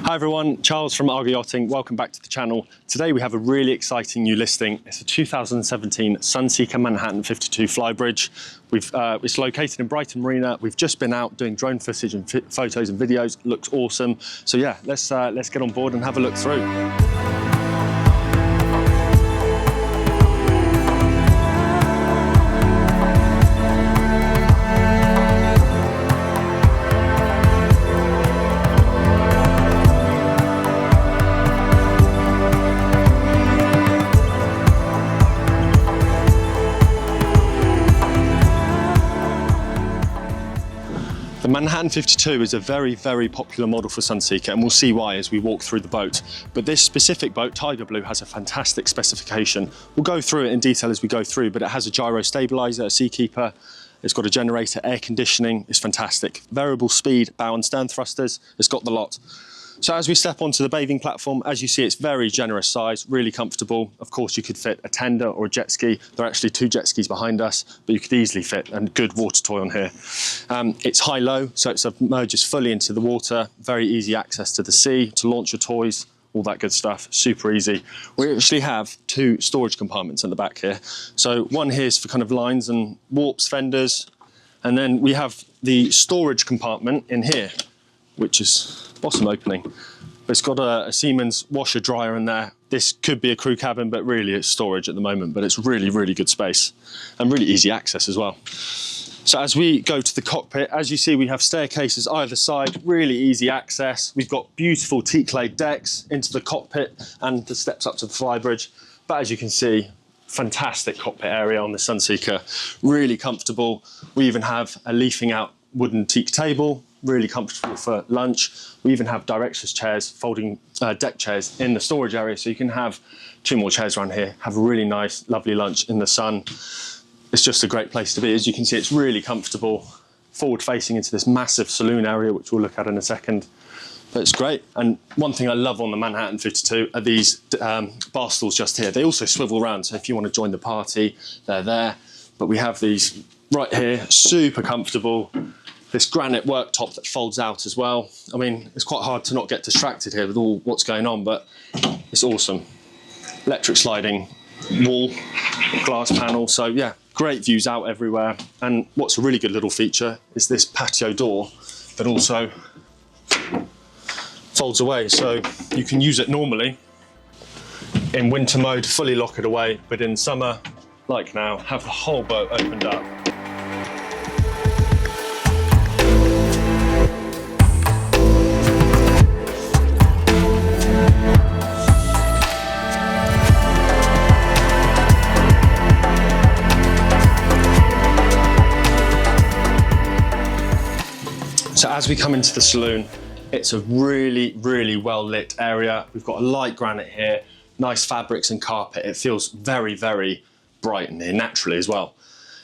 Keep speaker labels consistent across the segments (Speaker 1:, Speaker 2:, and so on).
Speaker 1: Hi everyone, Charles from Argo Yachting. Welcome back to the channel. Today we have a really exciting new listing. It's a 2017 Sunseeker Manhattan 52 Flybridge. It's located in Brighton Marina. We've just been out doing drone footage and photos and videos. Looks awesome. So yeah, let's get on board and have a look through. The Manhattan 52 is a very, very popular model for Sunseeker, and we'll see why as we walk through the boat. But this specific boat, Tigerblue, has a fantastic specification. We'll go through it in detail as we go through, but it has a Gyrostabiliser, a Seakeeper, it's got a generator, air conditioning, it's fantastic. Variable speed, bow and stern thrusters, it's got the lot. So as we step onto the bathing platform, as you see, it's very generous size, really comfortable. Of course, you could fit a tender or a jet ski. There are actually two jet skis behind us, but you could easily fit a good water toy on here. It's high-low, so it submerges fully into the water, very easy access to the sea, to launch your toys, all that good stuff, super easy. We actually have two storage compartments in the back here. So one here is for kind of lines and warps, fenders, and then we have the storage compartment in here, which is bottom opening. It's got a Siemens washer dryer in there. This could be a crew cabin, but really it's storage at the moment, but it's really, really good space and really easy access as well. So as we go to the cockpit, as you see, we have staircases either side, really easy access. We've got beautiful teak laid decks into the cockpit and the steps up to the Flybridge. But as you can see, fantastic cockpit area on the Sunseeker, really comfortable. We even have a leafing out wooden teak table, really comfortable for lunch. We even have director's chairs, folding deck chairs in the storage area, so you can have two more chairs around here, have a really nice, lovely lunch in the sun. It's just a great place to be. As you can see, it's really comfortable, forward facing into this massive saloon area, which we'll look at in a second. But it's great. And one thing I love on the Manhattan 52 are these bar stools just here. They also swivel around, so if you want to join the party, they're there. But we have these right here, super comfortable. This granite worktop that folds out as well. I mean, it's quite hard to not get distracted here with all what's going on, but it's awesome. Electric sliding wall, glass panel. So yeah, great views out everywhere. And what's a really good little feature is this patio door that also folds away. So you can use it normally in winter mode, fully lock it away, but in summer, like now, have the whole boat opened up. So as we come into the saloon, it's a really, really well lit area. We've got a light granite here, nice fabrics and carpet. It feels very, very bright in here naturally as well.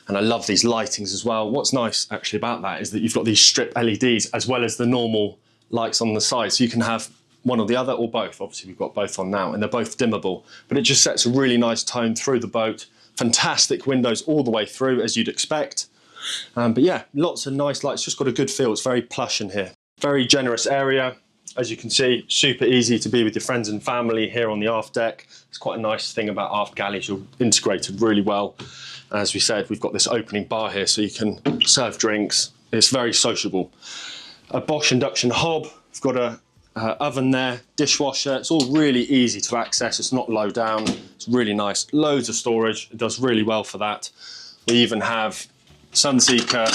Speaker 1: And I love these lightings as well. What's nice actually about that is that you've got these strip LEDs as well as the normal lights on the side. So you can have one or the other or both. Obviously we've got both on now and they're both dimmable, but it just sets a really nice tone through the boat. Fantastic windows all the way through as you'd expect. But yeah, lots of nice lights, just got a good feel. It's very plush in here. Very generous area. As you can see, super easy to be with your friends and family here on the aft deck. It's quite a nice thing about aft galleys, you're integrated really well. As we said, we've got this opening bar here so you can serve drinks. It's very sociable. A Bosch induction hob, we've got a oven there, dishwasher. It's all really easy to access. It's not low down. It's really nice. Loads of storage. It does really well for that. We even have Sunseeker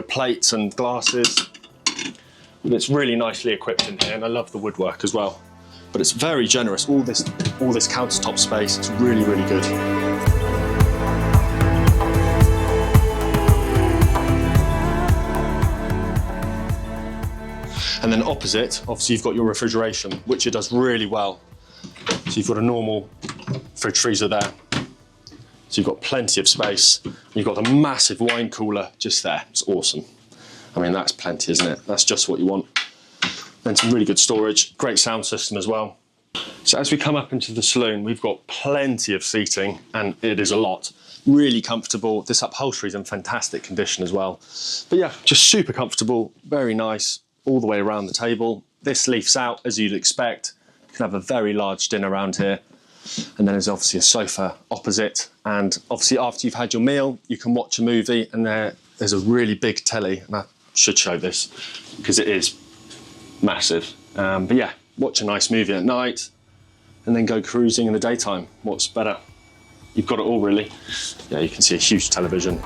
Speaker 1: plates and glasses. It's really nicely equipped in here, and I love the woodwork as well. But it's very generous. All this countertop space. It's really, really good. And then opposite, obviously you've got your refrigeration, which it does really well. So you've got a normal fridge freezer there. So you've got plenty of space. You've got a massive wine cooler just there. It's awesome. I mean, that's plenty, isn't it? That's just what you want. And some really good storage, great sound system as well. So as we come up into the saloon, we've got plenty of seating, and it is a lot. Really comfortable. This upholstery is in fantastic condition as well. But yeah, just super comfortable, very nice all the way around the table. This leafs out as you'd expect. You can have a very large dinner around here. And then there's obviously a sofa opposite. And obviously after you've had your meal, you can watch a movie, and there's a really big telly. And I should show this because it is massive. But yeah, watch a nice movie at night and then go cruising in the daytime. What's better? You've got it all really. Yeah, you can see a huge television.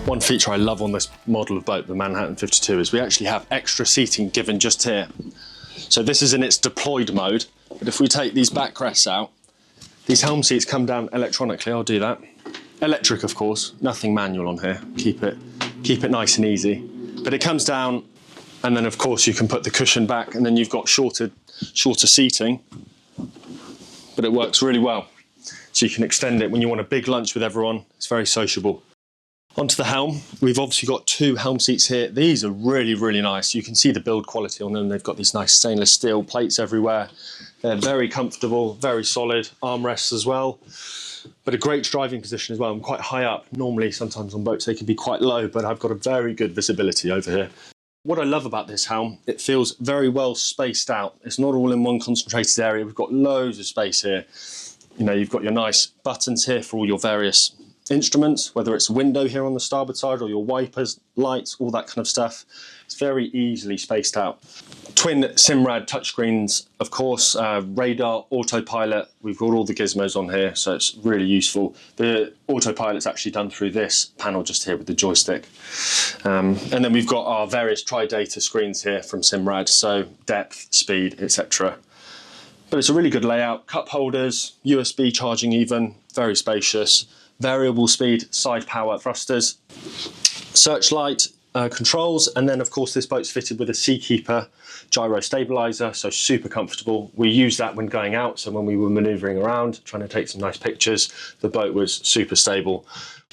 Speaker 1: One feature I love on this model of boat, the Manhattan 52, is we actually have extra seating given just here. So this is in its deployed mode, but if we take these backrests out, these helm seats come down electronically. I'll do that. Electric, of course, nothing manual on here. Keep it nice and easy. But it comes down, and then of course you can put the cushion back, and then you've got shorter seating, but it works really well. So you can extend it when you want a big lunch with everyone. It's very sociable. Onto the helm, we've obviously got 2 helm seats here. These are really, really nice. You can see the build quality on them. They've got these nice stainless steel plates everywhere. They're very comfortable, very solid, armrests as well. But a great driving position as well. I'm quite high up. Normally, sometimes on boats, they can be quite low, but I've got a very good visibility over here. What I love about this helm, it feels very well spaced out. It's not all in one concentrated area. We've got loads of space here. You know, you've got your nice buttons here for all your various instruments, whether it's a window here on the starboard side or your wipers, lights, all that kind of stuff. It's very easily spaced out. Twin Simrad touchscreens, of course, radar, autopilot. We've got all the gizmos on here, so it's really useful. The autopilot's actually done through this panel just here with the joystick. And then we've got our various tri-data screens here from Simrad, so depth, speed, etc. But it's a really good layout. Cup holders, USB charging even, very spacious. Variable speed side power thrusters, searchlight controls, and then of course this boat's fitted with a Seakeeper Gyrostabiliser, so super comfortable. We use that when going out, so when we were manoeuvring around, trying to take some nice pictures, the boat was super stable.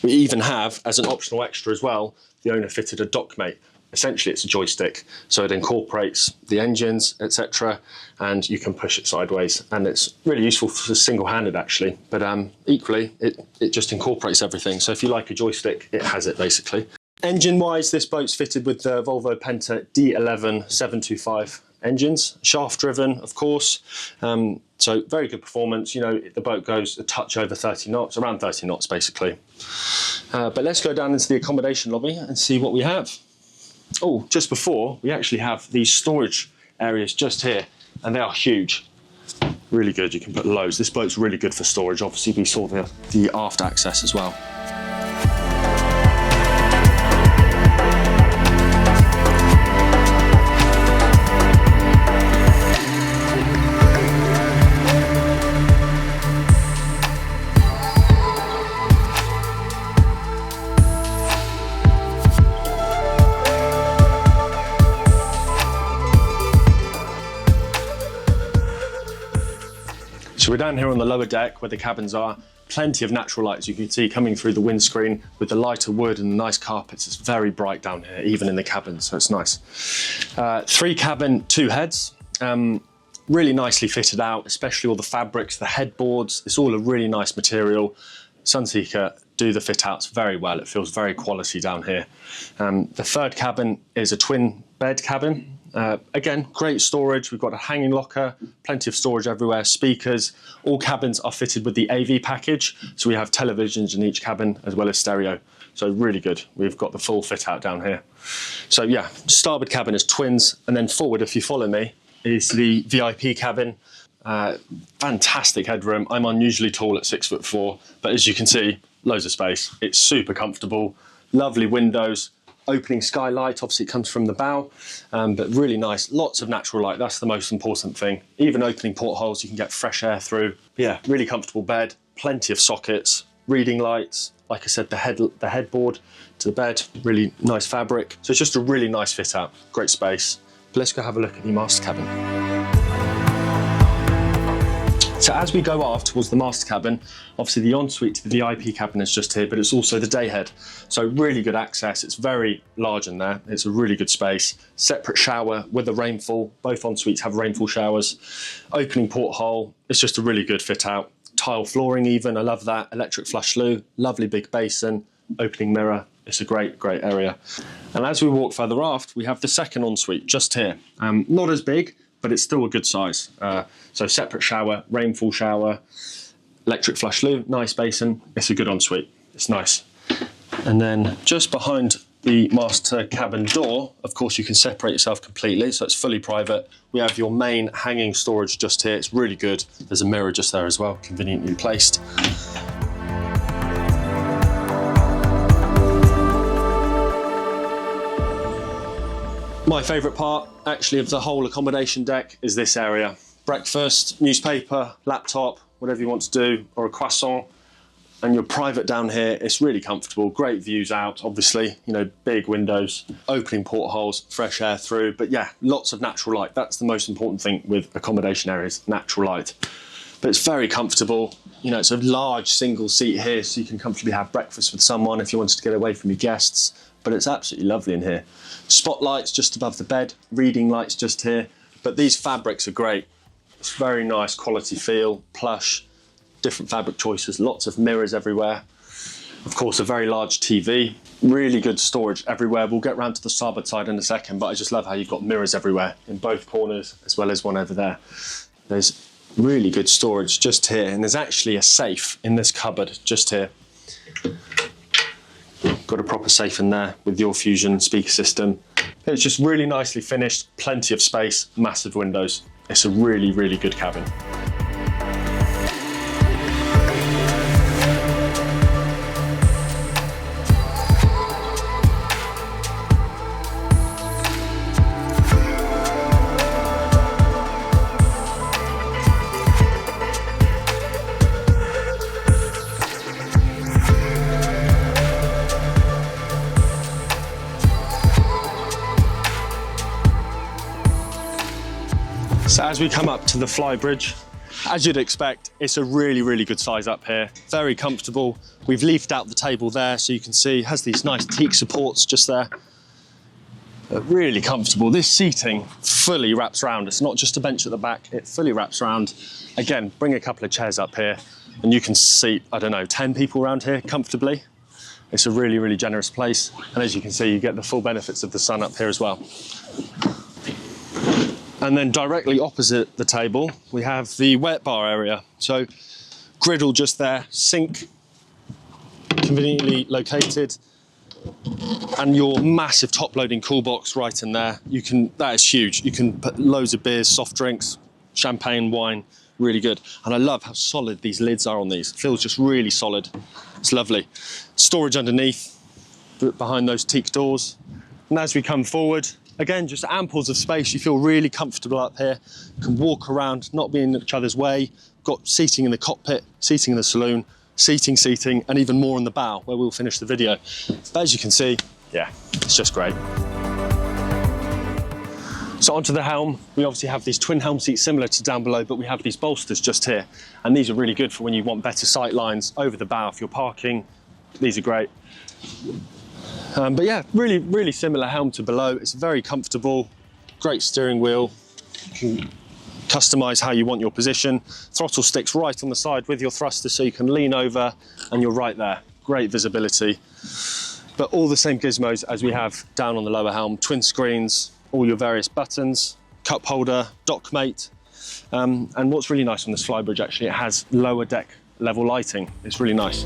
Speaker 1: We even have, as an optional extra as well, the owner fitted a dockmate. Essentially it's a joystick, so it incorporates the engines, etc., and you can push it sideways, and it's really useful for single-handed actually, but equally it just incorporates everything, so if you like a joystick, it has it basically. Engine-wise, this boat's fitted with the Volvo Penta D11 725 engines, shaft-driven of course, so very good performance. You know, the boat goes a touch over 30 knots, around 30 knots basically. But let's go down into the accommodation lobby and see what we have. Oh, just before, we actually have these storage areas just here, and they are huge. Really good, you can put loads. This boat's really good for storage. Obviously, we saw the aft access as well. So we're down here on the lower deck where the cabins are. Plenty of natural lights you can see coming through the windscreen with the lighter wood and the nice carpets. It's very bright down here, even in the cabins, so it's nice. 3 cabin, 2 heads. Really nicely fitted out, especially all the fabrics, the headboards. It's all a really nice material. Sunseeker do the fit outs very well. It feels very quality down here. The 3rd cabin is a twin bed cabin. Again, great storage. We've got a hanging locker, plenty of storage everywhere, speakers. All cabins are fitted with the AV package, so we have televisions in each cabin as well as stereo. So really good. We've got the full fit out down here. So yeah, starboard cabin is twins, and then forward, if you follow me, is the VIP cabin. Fantastic headroom. I'm unusually tall at 6'4", but as you can see, loads of space. It's super comfortable, lovely windows. Opening skylight, obviously it comes from the bow, but really nice. Lots of natural light, that's the most important thing. Even opening portholes, you can get fresh air through. But yeah, really comfortable bed, plenty of sockets, reading lights. Like I said, the headboard to the bed, really nice fabric. So it's just a really nice fit out, great space. But let's go have a look at the master cabin. So as we go aft towards the master cabin, obviously the ensuite to the VIP cabin is just here, but it's also the day head. So really good access. It's very large in there. It's a really good space. Separate shower with a rainfall. Both ensuites have rainfall showers. Opening porthole. It's just a really good fit out. tile flooring even, I love that. Electric flush loo, lovely big basin, opening mirror. It's a great, great area. And as we walk further aft, we have the second ensuite just here. Not as big, but it's still a good size. So separate shower, rainfall shower, electric flush loo, nice basin. It's a good ensuite, it's nice. And then just behind the master cabin door, of course, you can separate yourself completely, so it's fully private. We have your main hanging storage just here. It's really good. There's a mirror just there as well, conveniently placed. My favourite part, actually, of the whole accommodation deck is this area. Breakfast, newspaper, laptop, whatever you want to do, or a croissant. And you're private down here. It's really comfortable. Great views out, obviously, you know, big windows, opening portholes, fresh air through. But yeah, lots of natural light. That's the most important thing with accommodation areas, natural light. But it's very comfortable. You know, it's a large single seat here, so you can comfortably have breakfast with someone if you wanted to get away from your guests. But it's absolutely lovely in here. Spotlights just above the bed, reading lights just here. But these fabrics are great. It's very nice quality feel, plush, different fabric choices, lots of mirrors everywhere. Of course, a very large TV, really good storage everywhere. We'll get round to the starboard side in a second, but I just love how you've got mirrors everywhere in both corners, as well as one over there. There's really good storage just here, and there's actually a safe in this cupboard just here. Got a proper safe in there with your Fusion speaker system. It's just really nicely finished, plenty of space, massive windows. It's a really, really good cabin. So as we come up to the Flybridge, as you'd expect, it's a really, really good size up here. Very comfortable. We've leafed out the table there, so you can see it has these nice teak supports just there. Really comfortable. This seating fully wraps around. It's not just a bench at the back, it fully wraps around. Again, bring a couple of chairs up here and you can seat, I don't know, 10 people around here comfortably. It's a really, really generous place. And as you can see, you get the full benefits of the sun up here as well. And then directly opposite the table, we have the wet bar area. So griddle just there, sink conveniently located, and your massive top loading cool box right in there. That is huge. You can put loads of beers, soft drinks, champagne, wine, really good. And I love how solid these lids are on these. It feels just really solid. It's lovely. Storage underneath, behind those teak doors. And as we come forward, again, just amples of space. You feel really comfortable up here. You can walk around, not be in each other's way. Got seating in the cockpit, seating in the saloon, seating, and even more in the bow, where we'll finish the video. But as you can see, yeah, it's just great. So onto the helm, we obviously have these twin helm seats similar to down below, but we have these bolsters just here. And these are really good for when you want better sight lines over the bow if you're parking. These are great. But yeah, really, really similar helm to below. It's very comfortable, great steering wheel. You can customize how you want your position. Throttle sticks right on the side with your thruster so you can lean over and you're right there. Great visibility. But all the same gizmos as we have down on the lower helm. Twin screens, all your various buttons, cup holder, dockmate. And what's really nice on this Flybridge, actually, it has lower deck level lighting. It's really nice.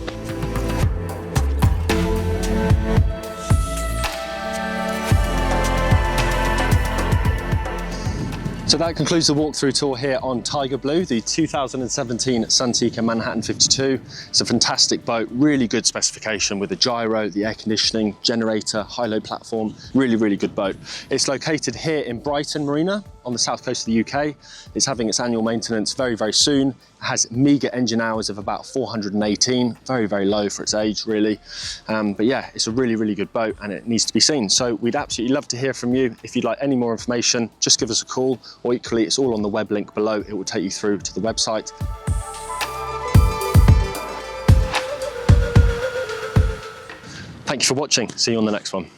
Speaker 1: So that concludes the walkthrough tour here on Tigerblue, the 2017 Sunseeker Manhattan 52. It's a fantastic boat, really good specification with the gyro, the air conditioning, generator, high-low platform. Really, really good boat. It's located here in Brighton Marina on the south coast of the UK. It's having its annual maintenance very, very soon. It has meagre engine hours of about 418, very, very low for its age, really. But yeah, it's a really, really good boat and it needs to be seen. So we'd absolutely love to hear from you. If you'd like any more information, just give us a call, or equally, it's all on the web link below. It will take you through to the website. Thank you for watching. See you on the next one.